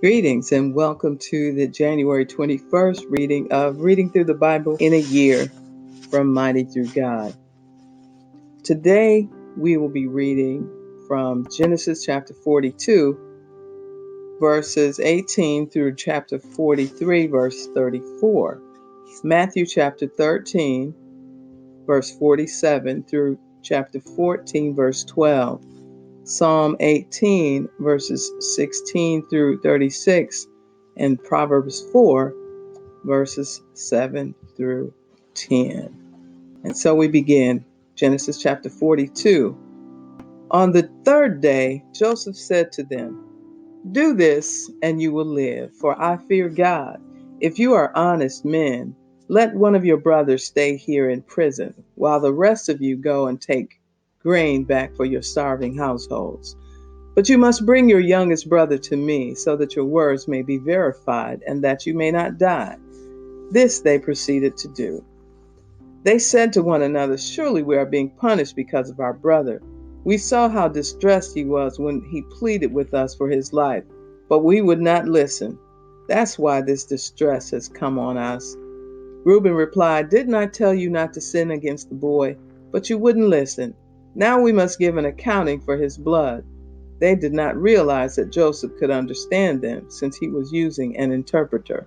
Greetings and welcome to the January 21st reading of Reading Through the Bible in a Year from Mighty Through God. Today we will be reading from Genesis chapter 42, verses 18 through chapter 43, verse 34, Matthew chapter 13, verse 47 through chapter 14, verse 12, Psalm 18, verses 16 through 36, and Proverbs 4, verses 7 through 10. And so we begin Genesis chapter 42. On the third day, Joseph said to them, "Do this, and you will live, for I fear God. If you are honest men, let one of your brothers stay here in prison, while the rest of you go and take grain back for your starving households. But you must bring your youngest brother to me, so that your words may be verified, and that you may not die." This they proceeded to do. They said to one another, "Surely we are being punished because of our brother. We saw how distressed he was when he pleaded with us for his life, but we would not listen. That's why this distress has come on us." Reuben replied, "Didn't I tell you not to sin against the boy? But you wouldn't listen. Now we must give an accounting for his blood." They did not realize that Joseph could understand them, since he was using an interpreter.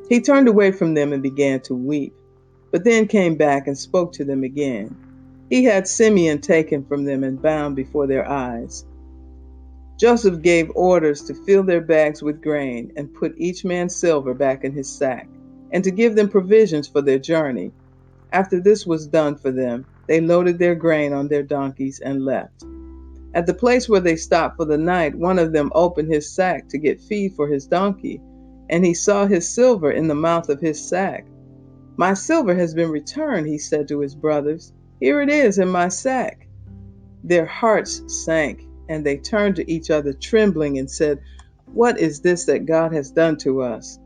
He turned away from them and began to weep, but then came back and spoke to them again. He had Simeon taken from them and bound before their eyes. Joseph gave orders to fill their bags with grain and put each man's silver back in his sack, and to give them provisions for their journey. After this was done for them, they loaded their grain on their donkeys and left. At the place where they stopped for the night, one of them opened his sack to get feed for his donkey, and he saw his silver in the mouth of his sack. "My silver has been returned," he said to his brothers. "Here it is in my sack." Their hearts sank, and they turned to each other trembling and said, "What is this that God has done to us?"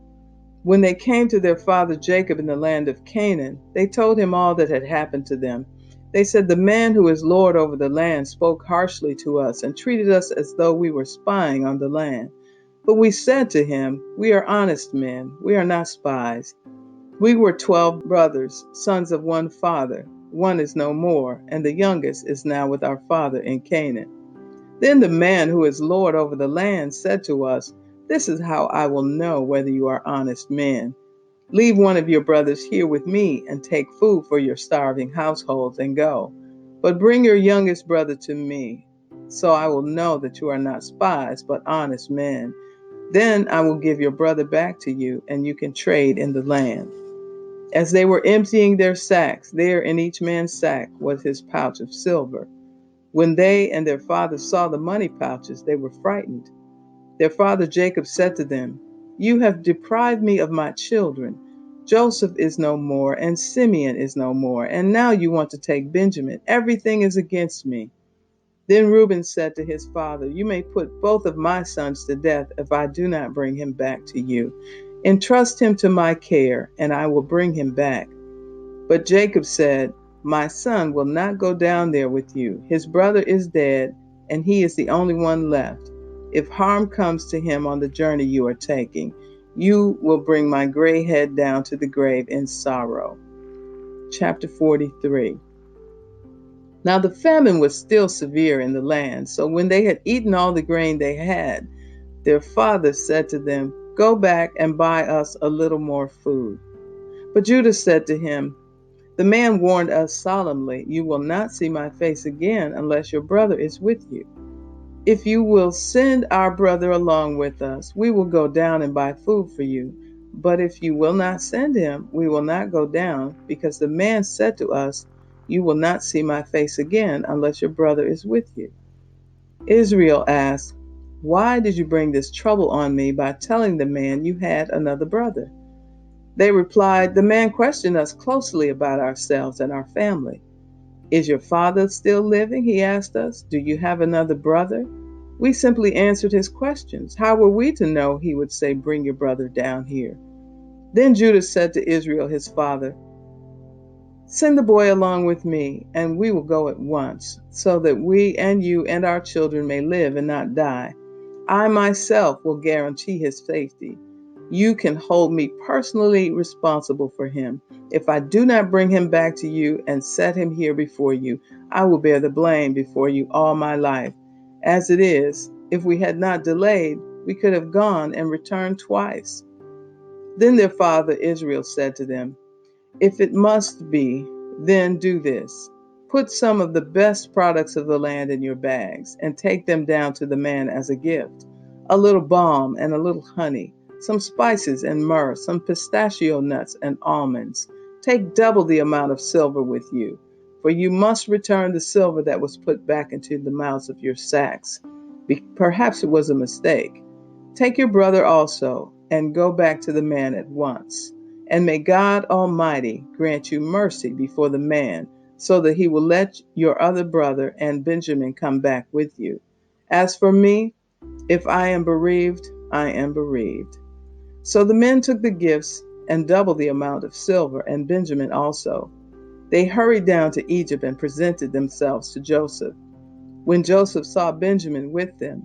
When they came to their father Jacob in the land of Canaan, they told him all that had happened to them. They said, "The man who is Lord over the land spoke harshly to us and treated us as though we were spying on the land. But we said to him, 'We are honest men, we are not spies. We were 12 brothers, sons of one father. One is no more, and the youngest is now with our father in Canaan.' Then the man who is Lord over the land said to us, 'This is how I will know whether you are honest men. Leave one of your brothers here with me and take food for your starving households and go. But bring your youngest brother to me, so I will know that you are not spies, but honest men. Then I will give your brother back to you, and you can trade in the land.' As they were emptying their sacks, there in each man's sack was his pouch of silver. When they and their father saw the money pouches, they were frightened. Their father Jacob said to them, 'You have deprived me of my children. Joseph is no more, and Simeon is no more, and now you want to take Benjamin. Everything is against me.' Then Reuben said to his father, 'You may put both of my sons to death if I do not bring him back to you. Entrust him to my care, and I will bring him back.' But Jacob said, 'My son will not go down there with you. His brother is dead, and he is the only one left. If harm comes to him on the journey you are taking, you will bring my gray head down to the grave in sorrow." Chapter 43. Now the famine was still severe in the land, so when they had eaten all the grain they had, their father said to them, "Go back and buy us a little more food." But Judah said to him, "The man warned us solemnly, 'You will not see my face again unless your brother is with you.' If you will send our brother along with us, we will go down and buy food for you. But if you will not send him, we will not go down, because the man said to us, 'You will not see my face again unless your brother is with you.'" Israel asked, "Why did you bring this trouble on me by telling the man you had another brother?" They replied, "The man questioned us closely about ourselves and our family. 'Is your father still living?' he asked us. 'Do you have another brother?' We simply answered his questions. How were we to know he would say, 'Bring your brother down here'?" Then Judah said to Israel his father, "Send the boy along with me, and we will go at once, so that we and you and our children may live and not die. I myself will guarantee his safety. You can hold me personally responsible for him. If I do not bring him back to you and set him here before you, I will bear the blame before you all my life. As it is, if we had not delayed, we could have gone and returned twice." Then their father Israel said to them, "If it must be, then do this. Put some of the best products of the land in your bags and take them down to the man as a gift: a little balm and a little honey, some spices and myrrh, some pistachio nuts and almonds. Take double the amount of silver with you, for you must return the silver that was put back into the mouths of your sacks. Perhaps it was a mistake. Take your brother also and go back to the man at once. And may God Almighty grant you mercy before the man, so that he will let your other brother and Benjamin come back with you. As for me, if I am bereaved, I am bereaved." So the men took the gifts and double the amount of silver, and Benjamin also. They hurried down to Egypt and presented themselves to Joseph. When Joseph saw Benjamin with them,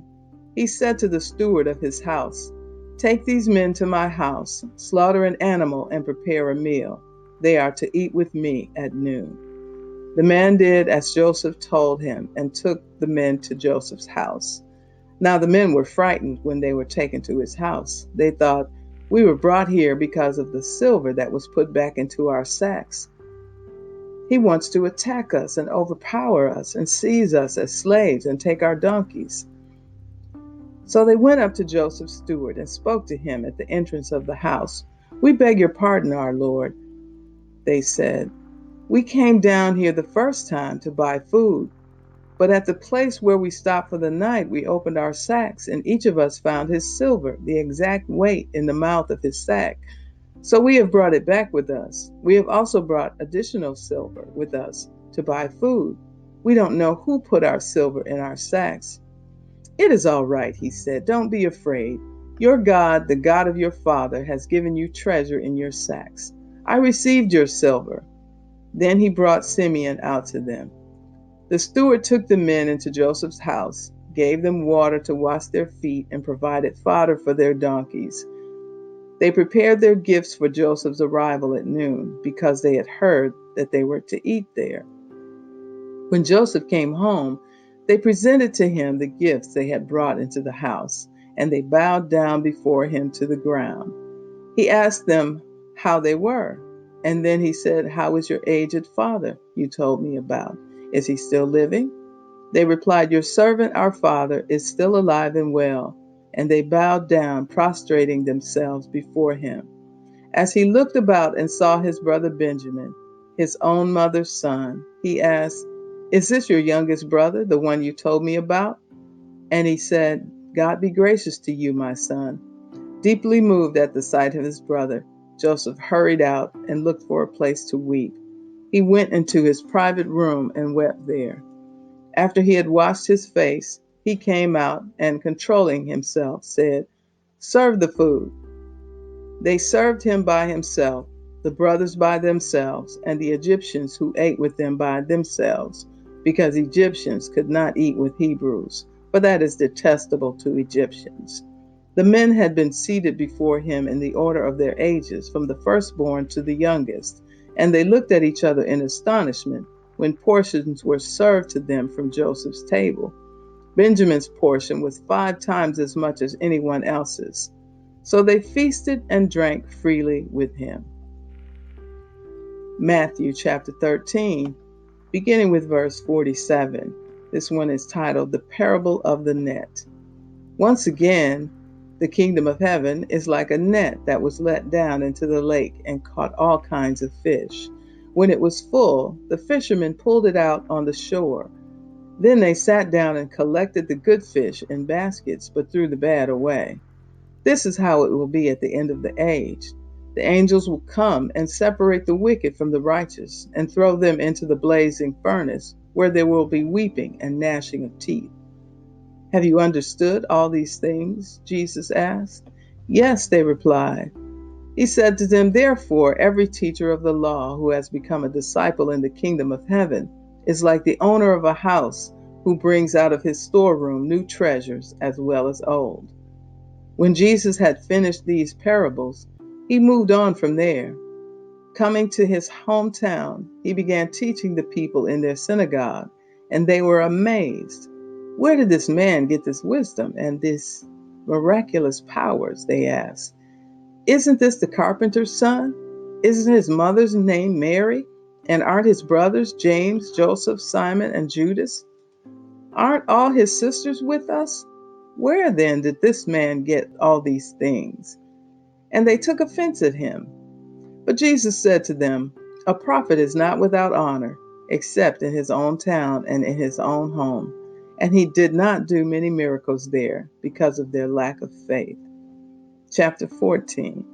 he said to the steward of his house, "Take these men to my house, slaughter an animal, and prepare a meal. They are to eat with me at noon." The man did as Joseph told him and took the men to Joseph's house. Now the men were frightened when they were taken to his house. They thought, "We were brought here because of the silver that was put back into our sacks. He wants to attack us and overpower us and seize us as slaves and take our donkeys." So they went up to Joseph's steward and spoke to him at the entrance of the house. "We beg your pardon, our lord," they said. "We came down here the first time to buy food, but at the place where we stopped for the night, we opened our sacks, and each of us found his silver, the exact weight, in the mouth of his sack. So we have brought it back with us. We have also brought additional silver with us to buy food. We don't know who put our silver in our sacks." "It is all right," he said. "Don't be afraid. Your God, the God of your father, has given you treasure in your sacks. I received your silver." Then he brought Simeon out to them. The steward took the men into Joseph's house, gave them water to wash their feet, and provided fodder for their donkeys. They prepared their gifts for Joseph's arrival at noon, because they had heard that they were to eat there. When Joseph came home, they presented to him the gifts they had brought into the house, and they bowed down before him to the ground. He asked them how they were, and then he said, "How is your aged father you told me about? Is he still living?" They replied, "Your servant, our father, is still alive and well." And they bowed down, prostrating themselves before him. As he looked about and saw his brother Benjamin, his own mother's son, he asked, "Is this your youngest brother, the one you told me about?" And he said, "God be gracious to you, my son." Deeply moved at the sight of his brother, Joseph hurried out and looked for a place to weep. He went into his private room and wept there. After he had washed his face, he came out and, controlling himself, said, "Serve the food." They served him by himself, the brothers by themselves, and the Egyptians who ate with them by themselves, because Egyptians could not eat with Hebrews, for that is detestable to Egyptians. The men had been seated before him in the order of their ages, from the firstborn to the youngest, and they looked at each other in astonishment when portions were served to them from Joseph's table. Benjamin's portion was 5 times as much as anyone else's. So they feasted and drank freely with him. Matthew chapter 13, beginning with verse 47. This one is titled The Parable of the Net. Once again, the kingdom of heaven is like a net that was let down into the lake and caught all kinds of fish. When it was full, the fishermen pulled it out on the shore. Then they sat down and collected the good fish in baskets, but threw the bad away. This is how it will be at the end of the age. The angels will come and separate the wicked from the righteous and throw them into the blazing furnace, where there will be weeping and gnashing of teeth. "Have you understood all these things?" Jesus asked. "Yes," they replied. He said to them, "Therefore, every teacher of the law who has become a disciple in the kingdom of heaven is like the owner of a house who brings out of his storeroom new treasures as well as old. When Jesus had finished these parables, he moved on from there. Coming to his hometown, he began teaching the people in their synagogue, and they were amazed. Where did this man get this wisdom and these miraculous powers? They asked. Isn't this the carpenter's son? Isn't his mother's name Mary? And aren't his brothers James, Joseph, Simon, and Judas? Aren't all his sisters with us? Where then did this man get all these things? And they took offense at him. But Jesus said to them, a prophet is not without honor, except in his own town and in his own home. And he did not do many miracles there because of their lack of faith. Chapter 14.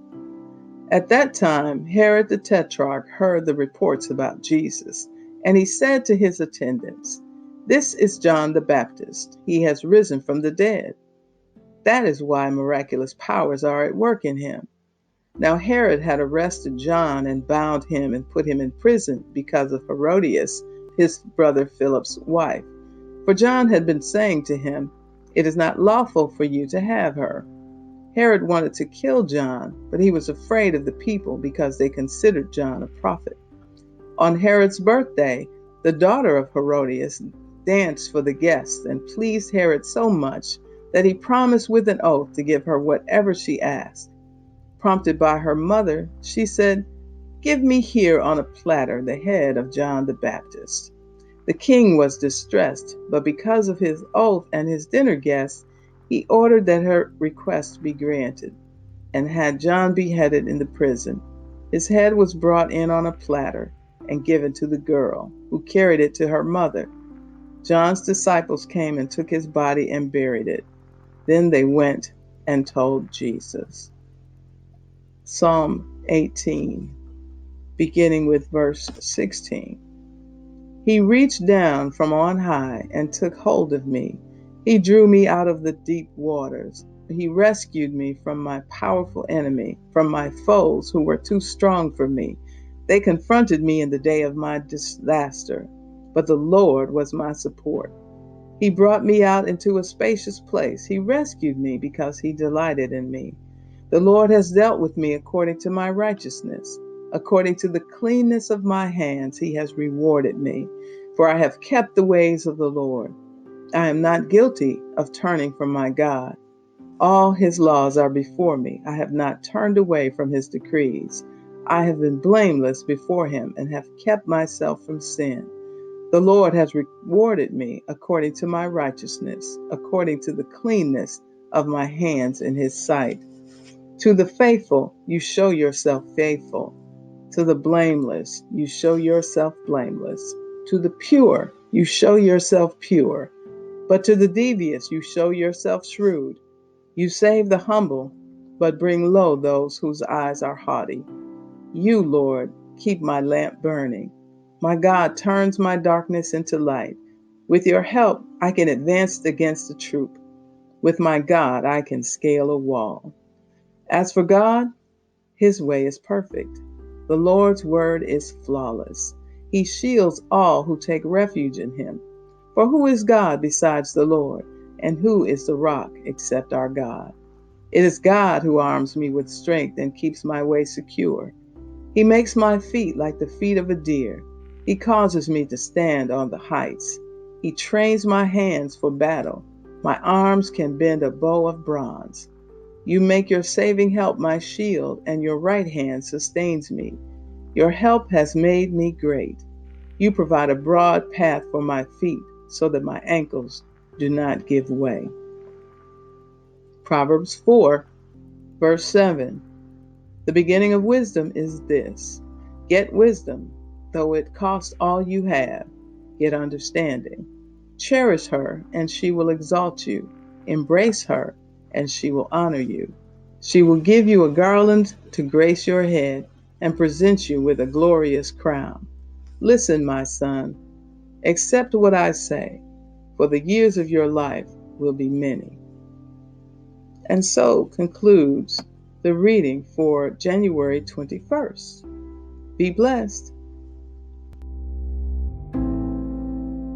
At that time, Herod the Tetrarch heard the reports about Jesus, and he said to his attendants, this is John the Baptist. He has risen from the dead. That is why miraculous powers are at work in him. Now Herod had arrested John and bound him and put him in prison because of Herodias, his brother Philip's wife. For John had been saying to him, it is not lawful for you to have her. Herod wanted to kill John, but he was afraid of the people because they considered John a prophet. On Herod's birthday, the daughter of Herodias danced for the guests and pleased Herod so much that he promised with an oath to give her whatever she asked. Prompted by her mother, she said, give me here on a platter the head of John the Baptist. The king was distressed, but because of his oath and his dinner guests, he ordered that her request be granted, and had John beheaded in the prison. His head was brought in on a platter and given to the girl, who carried it to her mother. John's disciples came and took his body and buried it. Then they went and told Jesus. Psalm 18, beginning with verse 16. He reached down from on high and took hold of me. He drew me out of the deep waters. He rescued me from my powerful enemy, from my foes who were too strong for me. They confronted me in the day of my disaster, but the Lord was my support. He brought me out into a spacious place. He rescued me because he delighted in me. The Lord has dealt with me according to my righteousness. According to the cleanness of my hands, he has rewarded me. For I have kept the ways of the Lord. I am not guilty of turning from my God. All his laws are before me. I have not turned away from his decrees. I have been blameless before him and have kept myself from sin. The Lord has rewarded me according to my righteousness, according to the cleanness of my hands in his sight. To the faithful, you show yourself faithful. To the blameless, you show yourself blameless. To the pure, you show yourself pure. But to the devious, you show yourself shrewd. You save the humble, but bring low those whose eyes are haughty. You, Lord, keep my lamp burning. My God turns my darkness into light. With your help, I can advance against the troop. With my God, I can scale a wall. As for God, his way is perfect. The Lord's word is flawless. He shields all who take refuge in him. For who is God besides the Lord? And who is the rock except our God? It is God who arms me with strength and keeps my way secure. He makes my feet like the feet of a deer. He causes me to stand on the heights. He trains my hands for battle. My arms can bend a bow of bronze. You make your saving help my shield, and your right hand sustains me. Your help has made me great. You provide a broad path for my feet, so that my ankles do not give way. Proverbs 4, verse 7. The beginning of wisdom is this: get wisdom, though it cost all you have. Get understanding. Cherish her, and she will exalt you. Embrace her, and she will honor you. She will give you a garland to grace your head and present you with a glorious crown. Listen, my son, accept what I say, for the years of your life will be many. And so concludes the reading for January 21st. Be blessed.